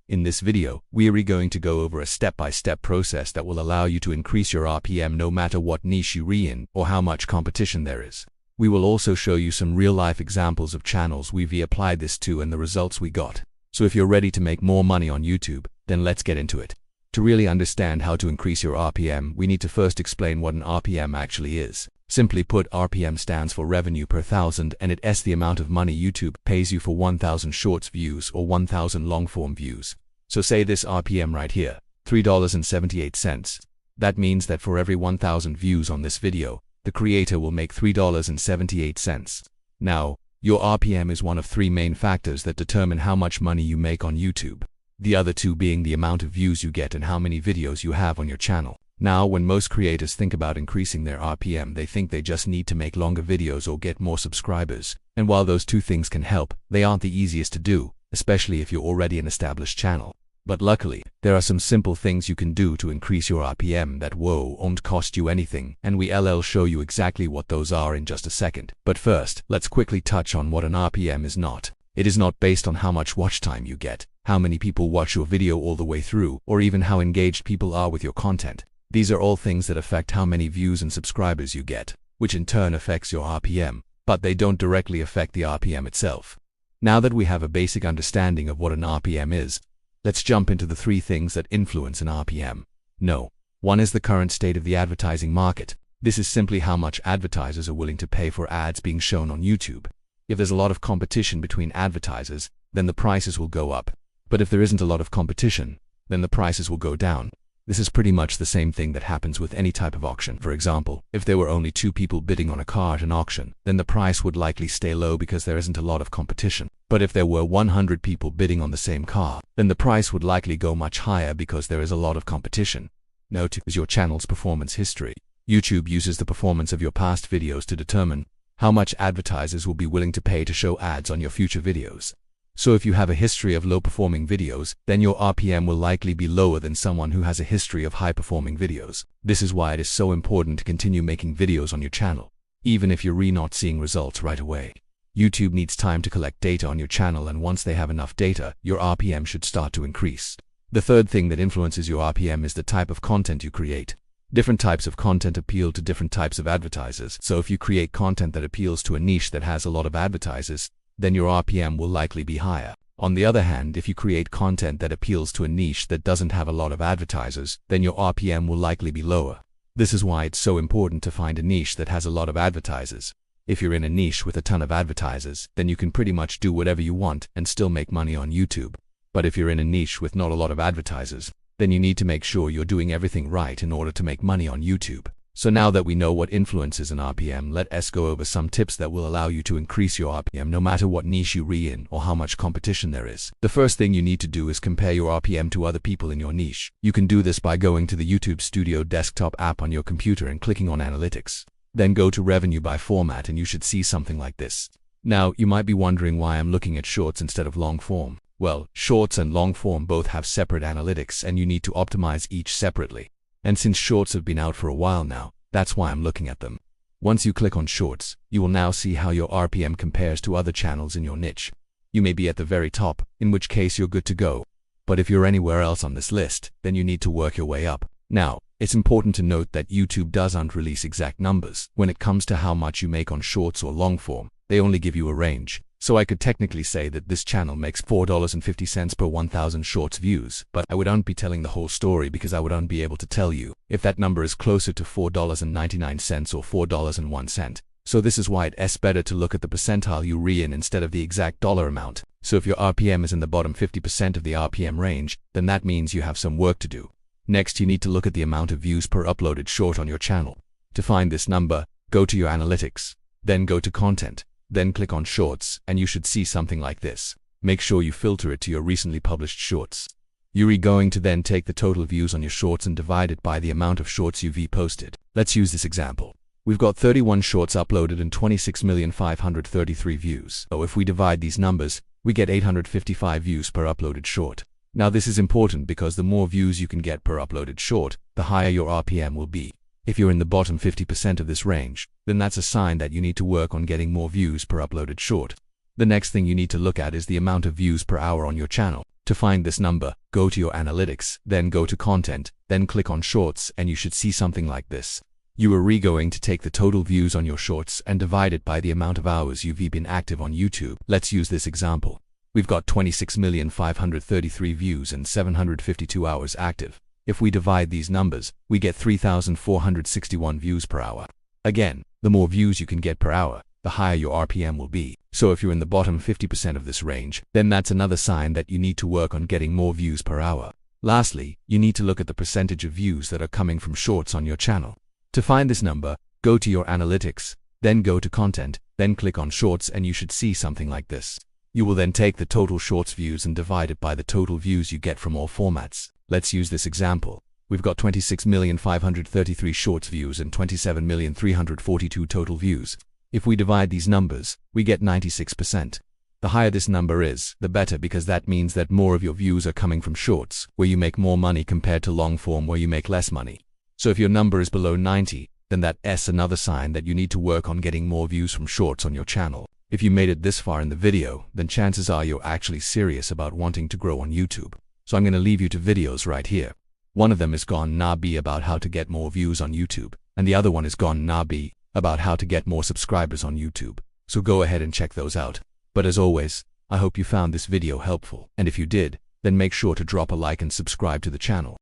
In this video, we are going to go over a step-by-step process that will allow you to increase your RPM no matter what niche you're in or how much competition there is. We will also show you some real-life examples of channels we've applied this to and the results we got. So if you're ready to make more money on YouTube, then let's get into it. To really understand how to increase your RPM, we need to first explain what an RPM actually is. Simply put, RPM stands for revenue per thousand, and it's the amount of money YouTube pays you for 1,000 shorts views or 1,000 long-form views. So say this RPM right here, $3.78. That means that for every 1,000 views on this video, the creator will make $3.78. Now, your RPM is one of three main factors that determine how much money you make on YouTube. The other two being the amount of views you get and how many videos you have on your channel. Now, when most creators think about increasing their RPM, they think they just need to make longer videos or get more subscribers. And while those two things can help, they aren't the easiest to do, especially if you're already an established channel. But luckily, there are some simple things you can do to increase your RPM that won't cost you anything, and we'll show you exactly what those are in just a second. But first, let's quickly touch on what an RPM is not. It is not based on how much watch time you get, how many people watch your video all the way through, or even how engaged people are with your content. These are all things that affect how many views and subscribers you get, which in turn affects your RPM, but they don't directly affect the RPM itself. Now that we have a basic understanding of what an RPM is, let's jump into the three things that influence an RPM. One is the current state of the advertising market. This is simply how much advertisers are willing to pay for ads being shown on YouTube. If there's a lot of competition between advertisers, then the prices will go up. But if there isn't a lot of competition, then the prices will go down. This is pretty much the same thing that happens with any type of auction. For example, if there were only 2 people bidding on a car at an auction, then the price would likely stay low because there isn't a lot of competition. But if there were 100 people bidding on the same car, then the price would likely go much higher because there is a lot of competition. Now, 2 is your channel's performance history. YouTube uses the performance of your past videos to determine how much advertisers will be willing to pay to show ads on your future videos. So if you have a history of low-performing videos, then your RPM will likely be lower than someone who has a history of high-performing videos. This is why it is so important to continue making videos on your channel, even if you're not seeing results right away. YouTube needs time to collect data on your channel, and once they have enough data, your RPM should start to increase. The third thing that influences your RPM is the type of content you create. Different types of content appeal to different types of advertisers. So if you create content that appeals to a niche that has a lot of advertisers, then your RPM will likely be higher. On the other hand, if you create content that appeals to a niche that doesn't have a lot of advertisers, then your RPM will likely be lower. This is why it's so important to find a niche that has a lot of advertisers. If you're in a niche with a ton of advertisers, then you can pretty much do whatever you want and still make money on YouTube. But if you're in a niche with not a lot of advertisers, then you need to make sure you're doing everything right in order to make money on YouTube. So now that we know what influences an RPM, let's go over some tips that will allow you to increase your RPM no matter what niche you're in or how much competition there is. The first thing you need to do is compare your RPM to other people in your niche. You can do this by going to the YouTube Studio desktop app on your computer and clicking on Analytics. Then go to Revenue by Format and you should see something like this. Now, you might be wondering why I'm looking at shorts instead of long form. Well, shorts and long form both have separate analytics and you need to optimize each separately. And since shorts have been out for a while now, that's why I'm looking at them. Once you click on shorts, you will now see how your RPM compares to other channels in your niche. You may be at the very top, in which case you're good to go. But if you're anywhere else on this list, then you need to work your way up. Now, it's important to note that YouTube doesn't release exact numbers when it comes to how much you make on shorts or long form. They only give you a range. So I could technically say that this channel makes $4.50 per 1,000 shorts views, but I wouldn't be telling the whole story because I wouldn't be able to tell you if that number is closer to $4.99 or $4.01. So this is why it's better to look at the percentile you're in instead of the exact dollar amount. So if your RPM is in the bottom 50% of the RPM range, then that means you have some work to do. Next, you need to look at the amount of views per uploaded short on your channel. To find this number, go to your Analytics, then go to Content. Then click on Shorts, and you should see something like this. Make sure you filter it to your recently published shorts. You're going to then take the total views on your shorts and divide it by the amount of shorts you've posted. Let's use this example. We've got 31 shorts uploaded and 26,533 views. So if we divide these numbers, we get 855 views per uploaded short. Now this is important because the more views you can get per uploaded short, the higher your RPM will be. If you're in the bottom 50% of this range, then that's a sign that you need to work on getting more views per uploaded short. The next thing you need to look at is the amount of views per hour on your channel. To find this number, go to your analytics, then go to content, then click on shorts, and you should see something like this. You are going to take the total views on your shorts and divide it by the amount of hours you've been active on YouTube. Let's use this example. We've got 26,533 views and 752 hours active. If we divide these numbers, we get 3,461 views per hour. Again, the more views you can get per hour, the higher your RPM will be. So if you're in the bottom 50% of this range, then that's another sign that you need to work on getting more views per hour. Lastly, you need to look at the percentage of views that are coming from shorts on your channel. To find this number, go to your analytics, then go to content, then click on shorts, and you should see something like this. You will then take the total shorts views and divide it by the total views you get from all formats. Let's use this example. We've got 26,533 shorts views and 27,342 total views. If we divide these numbers, we get 96%. The higher this number is, the better, because that means that more of your views are coming from shorts, where you make more money compared to long form, where you make less money. So if your number is below 90, then that's another sign that you need to work on getting more views from shorts on your channel. If you made it this far in the video, then chances are you're actually serious about wanting to grow on YouTube. So I'm going to leave you to videos right here. One of them is gonna be about how to get more views on YouTube, and the other one is gonna be about how to get more subscribers on YouTube. So go ahead and check those out. But as always, I hope you found this video helpful, and if you did, then make sure to drop a like and subscribe to the channel.